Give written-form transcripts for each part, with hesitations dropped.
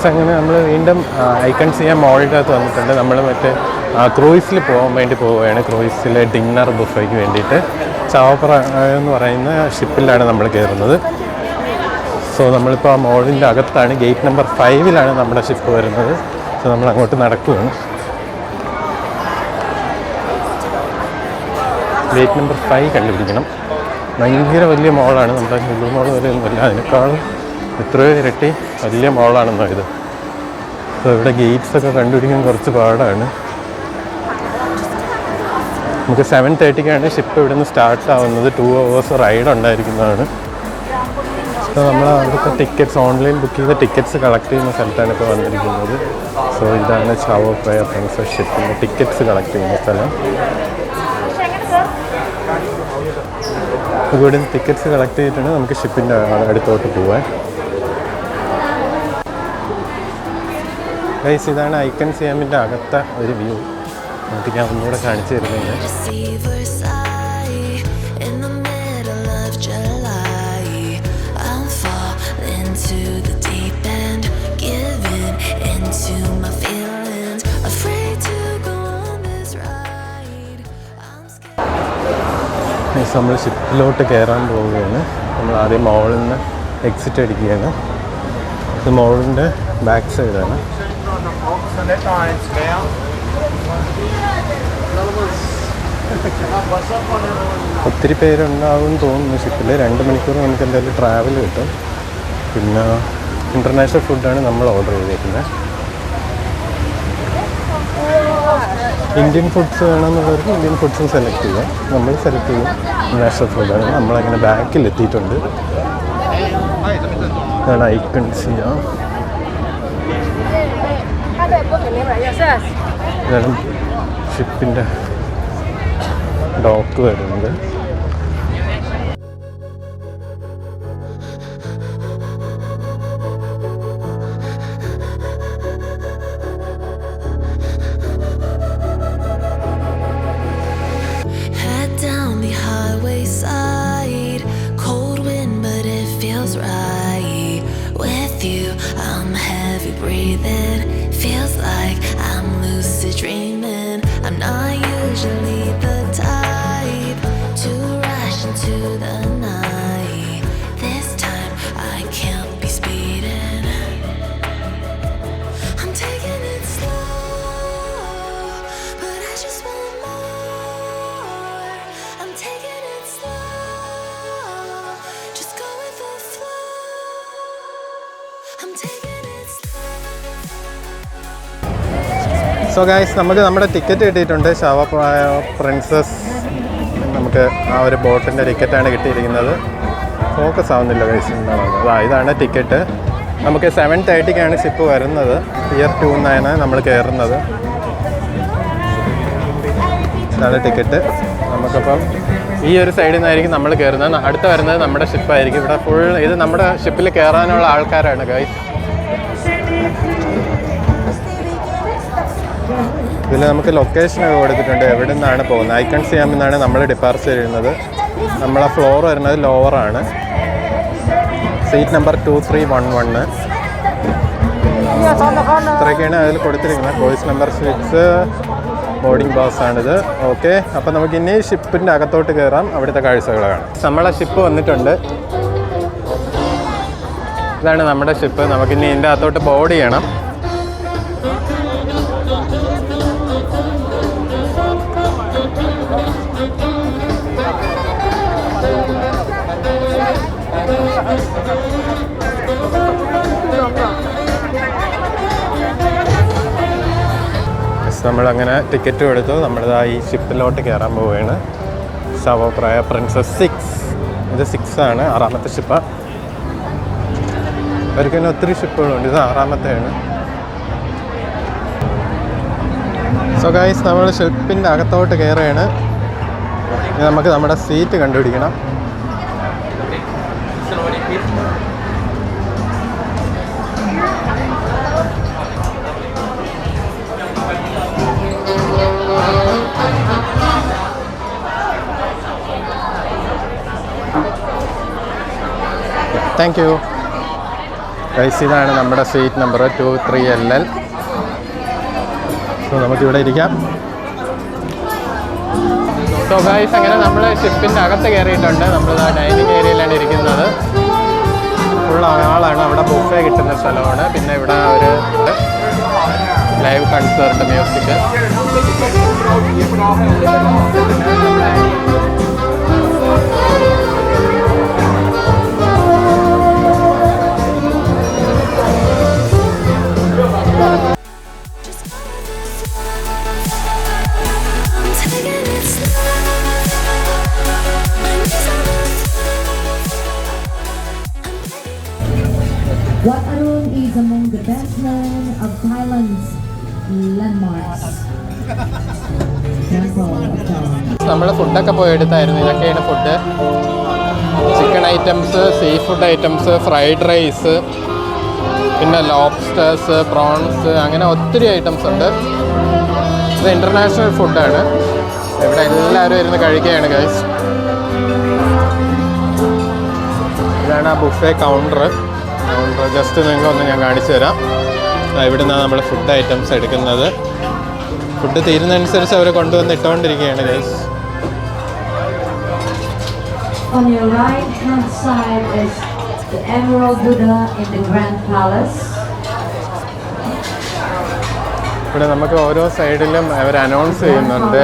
അങ്ങനെ നമ്മൾ വീണ്ടും ഐക്കൺ സിയാം മോളിനകത്ത് വന്നിട്ടുണ്ട്. നമ്മൾ മറ്റേ ക്രൂയിസിൽ പോകാൻ വേണ്ടി പോവുകയാണ്. ക്രൂയിസിലെ ഡിന്നർ ബുഫയ്ക്ക് വേണ്ടിയിട്ട് ചാവപ്ര എന്ന് പറയുന്ന ഷിപ്പിലാണ് നമ്മൾ കയറുന്നത്. സോ നമ്മളിപ്പോൾ ആ മോളിൻ്റെ അകത്താണ്. ഗേറ്റ് നമ്പർ 5 നമ്മുടെ ഷിപ്പ് വരുന്നത്. സോ നമ്മൾ അങ്ങോട്ട് നടക്കുകയാണ്. ഗേറ്റ് നമ്പർ 5 കണ്ടുപിടിക്കണം. ഭയങ്കര വലിയ മോളാണ്. നമ്മുടെ ലുലു മോൾ വരെ ഒന്നുമില്ല, അതിനേക്കാളും എത്രയോ ഇരട്ടി വലിയ മോളാണെന്നോ ഇത്. സോ ഇവിടെ ഗേറ്റ്സൊക്കെ കണ്ടുപിടിക്കാൻ കുറച്ച് പാടാണ്. നമുക്ക് 7:30 ഷിപ്പ് ഇവിടെ നിന്ന് സ്റ്റാർട്ട് ആവുന്നത്. 2 hours റൈഡ് ഉണ്ടായിരിക്കുന്നതാണ്. സോ നമ്മൾ അവിടുത്തെ ടിക്കറ്റ്സ് ഓൺലൈൻ ബുക്ക് ചെയ്ത ടിക്കറ്റ്സ് കളക്ട് ചെയ്യുന്ന സ്ഥലത്താണ് ഇപ്പോൾ വന്നിരിക്കുന്നത്. സോ ഇതാണ് ചാവോ പ്രയ പ്രിൻസസ് ഷിപ്പിൻ്റെ ടിക്കറ്റ്സ് കളക്ട് ചെയ്യുന്ന സ്ഥലം. ഇവിടെ ടിക്കറ്റ്സ് കളക്ട് ചെയ്തിട്ടാണ് നമുക്ക് ഷിപ്പിൻ്റെ അടുത്തോട്ട് പോകാൻ. ഗൈസ്, ഇതാണ് ഐക്കൺ സിയാമിൻ്റെ അകത്തെ ഒരു വ്യൂ. നമുക്ക് ഞാൻ ഒന്നുകൂടെ കാണിച്ചു തരുന്നുണ്ട്. നമ്മൾ ഷിപ്പിലോട്ട് കയറാൻ പോവുകയാണ്. നമ്മൾ ആദ്യം മോളിൽ നിന്ന് എക്സിറ്റ് അടിക്കുകയാണ്. ഇത് മോളിൻ്റെ ബാക്ക് സൈഡാണ്. ഒത്തിരി പേരുണ്ടാവും തോന്നുന്നു ഷിപ്പിൽ. 2 മണിക്കൂർ നമുക്ക് എന്തായാലും ട്രാവൽ കിട്ടും. പിന്നെ ഇൻ്റർനാഷണൽ ഫുഡാണ് നമ്മൾ ഓർഡർ ചെയ്തിരിക്കുന്നത്. ഇന്ത്യൻ ഫുഡ്സ് വേണമെന്നുള്ളവർക്ക് ഇന്ത്യൻ ഫുഡ്സും സെലക്ട് ചെയ്യാം. നമ്മൾ സെലക്ട് ചെയ്യും നാഷണൽ ഫുഡാണ്. നമ്മളങ്ങനെ ബാക്കിൽ എത്തിയിട്ടുണ്ട്. ഇതാണ് ഐക്കൺ സിയാം. ഇതാണ് ഷിപ്പിൻ്റെ ഡോക്ക് വരുന്നത്. സോ ഗൈസ്, നമുക്ക് നമ്മുടെ ടിക്കറ്റ് കിട്ടിയിട്ടുണ്ട്. ചാവോ പ്രയ പ്രിൻസസ് നമുക്ക് ആ ഒരു ബോട്ടിൻ്റെ ടിക്കറ്റാണ് കിട്ടിയിരിക്കുന്നത്. ഫോക്കസ് ആവുന്നില്ല ഗൈസ്, എന്താണത്. ഇതാണ് ടിക്കറ്റ്. നമുക്ക് 7:30 ഷിപ്പ് വരുന്നത്. Pier 2 നമ്മൾ കയറുന്നത്. ഇതാണ് ടിക്കറ്റ്. നമുക്കപ്പം ഈ ഒരു സൈഡിൽ നിന്നായിരിക്കും നമ്മൾ കയറുന്നത്. അടുത്ത വരുന്നത് നമ്മുടെ ഷിപ്പായിരിക്കും. ഇവിടെ ഫുൾ ഇത് നമ്മുടെ ഷിപ്പിൽ കയറാനുള്ള ആൾക്കാരാണ് ഗൈസ്. ഇതിൽ നമുക്ക് ലൊക്കേഷനൊക്കെ കൊടുത്തിട്ടുണ്ട്, എവിടെ നിന്നാണ് പോകുന്നത്. ഐക്കൺ സിയാമിൽ നിന്നാണ് നമ്മൾ ഡിപ്പാർച്ചർ ചെയ്യുന്നത്. നമ്മളെ ഫ്ലോർ വരുന്നത് ലോവറാണ്. Seat number 2311. ഇത്രയൊക്കെയാണ് അതിൽ കൊടുത്തിരിക്കുന്നത്. കോഴ്സ് നമ്പർ 6 ബോർഡിംഗ് പാസ്സാണിത്. ഓക്കെ, അപ്പോൾ നമുക്ക് ഇനി ഷിപ്പിൻ്റെ അകത്തോട്ട് കയറാം. അവിടുത്തെ കാഴ്ചകൾ കാണാം. നമ്മളെ ഷിപ്പ് വന്നിട്ടുണ്ട്. ഇതാണ് നമ്മുടെ ഷിപ്പ്. നമുക്കിനി ഇതിൻ്റെ അകത്തോട്ട് ബോർഡ് ചെയ്യണം. നമ്മളങ്ങനെ ടിക്കറ്റ് എടുത്തു. നമ്മളിതാ ഈ ഷിപ്പിലോട്ട് കയറാൻ പോവുകയാണ്. ചാവോ പ്രയ പ്രിൻസസ് 6. ഇത് 6 ആണ്, 6ാമത്തെ ഷിപ്പാണ്. അവർക്ക് തന്നെ ഒത്തിരി ഷിപ്പുകളുണ്ട്. ഇത് 6ാമത്തെയാണ്. സോ ഗൈസ്, നമ്മൾ ഷിപ്പിൻ്റെ അകത്തോട്ട് കയറുകയാണ്. നമുക്ക് നമ്മുടെ സീറ്റ് കണ്ടുപിടിക്കണം. Thank you. ഗൈസ് ഇതാണ് നമ്മുടെ സീറ്റ് നമ്പർ 23LL. സോ നമുക്കിവിടെ ഇരിക്കാം. സോ ഗൈസ് അങ്ങനെ നമ്മൾ ഷിപ്പിൻ്റെ അകത്ത് കയറിയിട്ടുണ്ട്. നമ്മൾ ഡൈനിങ് ഏരിയയിലാണ് ഇരിക്കുന്നത്. ഫുൾ ആളാണ്. അവിടെ ബുഫേ കിട്ടുന്ന സ്ഥലമാണ്. പിന്നെ ഇവിടെ ഒരു live concert music. Wat Arun is among the best known of Thailand's landmarks. നമ്മൾ ഫുഡൊക്കെ പോയി എടുത്തായിരുന്നു. ഇതൊക്കെയാണ് food. Chicken items, sea food items, fried rice, പിന്നെ ലോബ്സ്റ്റേഴ്സ്, പ്രോൺസ്, അങ്ങനെ ഒത്തിരി ഐറ്റംസ് ഉണ്ട്. ഇത് ഇൻ്റർനാഷണൽ ഫുഡാണ്. ഇവിടെ എല്ലാവരും ഇരുന്ന് കഴിക്കുകയാണ് ഗൈസ്. ഇതാണ് ആ ബുഫേ കൗണ്ടർ. ജസ്റ്റ് നിങ്ങളൊന്ന് ഞാൻ കാണിച്ചു തരാം. ഇവിടെ നിന്നാണ് നമ്മൾ ഫുഡ് ഐറ്റംസ് എടുക്കുന്നത്. ഫുഡ് തീരുന്നതനുസരിച്ച് അവർ കൊണ്ടുവന്ന് ഇട്ടുകൊണ്ടിരിക്കുകയാണ് guys. On your right hand side is the Emerald Buddha in the Grand Palace. ഇവിടെ നമുക്ക് ഓരോ സൈഡിലും അവർ അനൗൺസ് ചെയ്യുന്നുണ്ട്.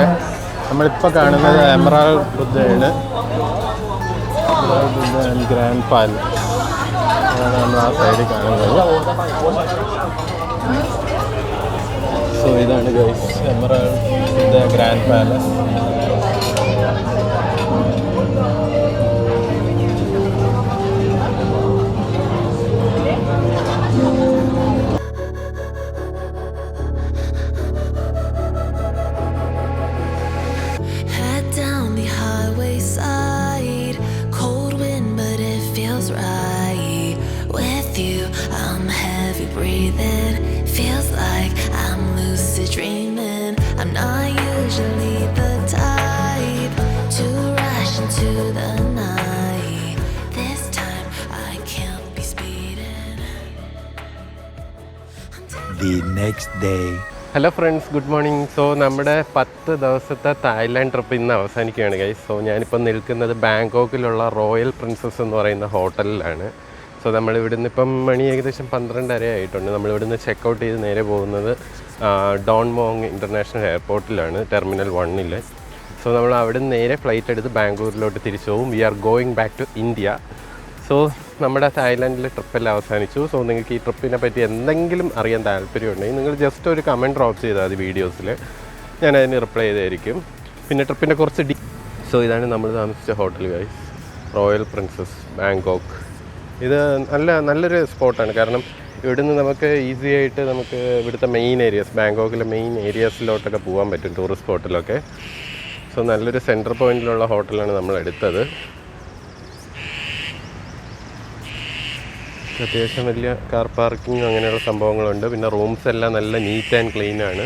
നമ്മളിപ്പോൾ കാണുന്നത് എമറാൾഡ് ബുദ്ധയാണ്. ഗ്രാൻഡ് പാലസ് അതാണ് നമ്മൾ ആ സൈഡിൽ കാണുന്നത്. സോ ഇതാണ് guys emerald Buddha grand palace. The next day. Hello friends, good morning. So നമ്മുടെ 10 ദിവസത്തെ തായ്ലാൻഡ് ട്രിപ്പ് ഇന്ന് അവസാനിക്കുകയാണ് ഗൈസ്. സോ ഞാനിപ്പോൾ നിൽക്കുന്നത് ബാങ്കോക്കിലുള്ള റോയൽ പ്രിൻസസ് എന്ന് പറയുന്ന ഹോട്ടലിലാണ്. സോ നമ്മളിവിടുന്ന് ഇപ്പം മണി ഏകദേശം 12:30 ആയിട്ടുണ്ട്. നമ്മളിവിടുന്ന് ചെക്കൗട്ട് ചെയ്ത് നേരെ പോകുന്നത് ഡോൺ മോങ് ഇൻ്റർനാഷണൽ എയർപോർട്ടിലാണ്, ടെർമിനൽ 1. സോ നമ്മൾ അവിടെ നിന്ന് നേരെ ഫ്ലൈറ്റ് എടുത്ത് ബാംഗ്ലൂരിലോട്ട് തിരിച്ചു പോകും. We are going back to India. So നമ്മുടെ തായ്ലാൻഡിലെ ട്രിപ്പെല്ലാം അവസാനിച്ചു. സോ നിങ്ങൾക്ക് ഈ ട്രിപ്പിനെ പറ്റി എന്തെങ്കിലും അറിയാൻ താല്പര്യമുണ്ടെങ്കിൽ നിങ്ങൾ ജസ്റ്റ് ഒരു കമൻറ്റ് ഡ്രോപ്പ് ചെയ്താൽ മതി വീഡിയോസിൽ. ഞാനതിന് റിപ്ലൈ ചെയ്തായിരിക്കും. പിന്നെ ട്രിപ്പിൻ്റെ കുറച്ച് സോ ഇതാണ് നമ്മൾ താമസിച്ച hotel guys, royal princess Bangkok. ഇത് നല്ലൊരു സ്പോട്ടാണ്. കാരണം ഇവിടുന്ന് നമുക്ക് ഈസി ആയിട്ട് നമുക്ക് ഇവിടുത്തെ മെയിൻ ഏരിയാസ്, ബാങ്കോക്കിലെ മെയിൻ ഏരിയാസിലോട്ടൊക്കെ പോകാൻ പറ്റും, ടൂറിസ്റ്റ് സ്പോട്ടിലൊക്കെ. സോ നല്ലൊരു സെൻറ്റർ പോയിൻറ്റിലുള്ള ഹോട്ടലാണ് നമ്മൾ എടുത്തത്. അത്യാവശ്യം വലിയ കാർ പാർക്കിംഗ് അങ്ങനെയുള്ള സംഭവങ്ങളുണ്ട്. പിന്നെ റൂംസ് എല്ലാം നല്ല നീറ്റ് ആൻഡ് ക്ലീൻ ആണ്.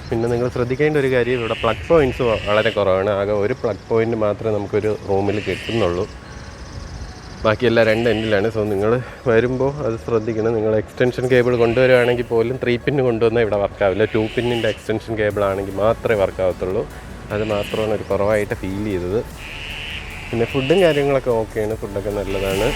പിന്നെ നിങ്ങൾ ശ്രദ്ധിക്കേണ്ട ഒരു കാര്യം, ഇവിടെ പ്ലഗ് പോയിൻറ്റ്സ് വളരെ കുറവാണ്. ആകെ ഒരു പ്ലഗ് പോയിൻറ്റ് മാത്രമേ നമുക്കൊരു റൂമിൽ കിട്ടുന്നുള്ളൂ. ബാക്കിയെല്ലാം 2 എൻഡിലാണ്. സോ നിങ്ങൾ വരുമ്പോൾ അത് ശ്രദ്ധിക്കണം. നിങ്ങൾ എക്സ്റ്റൻഷൻ കേബിൾ കൊണ്ടുവരികയാണെങ്കിൽ പോലും 3 പിൻ കൊണ്ടുവന്നാൽ ഇവിടെ വർക്കാവില്ല. 2 പിന്നിൻ്റെ എക്സ്റ്റൻഷൻ കേബിൾ ആണെങ്കിൽ മാത്രമേ വർക്കാവത്തുള്ളൂ. അത് മാത്രമാണ് ഒരു കുറവായിട്ട് ഫീൽ ചെയ്തത്. പിന്നെ ഫുഡും കാര്യങ്ങളൊക്കെ ഓക്കെയാണ്, ഫുഡൊക്കെ നല്ലതാണ്.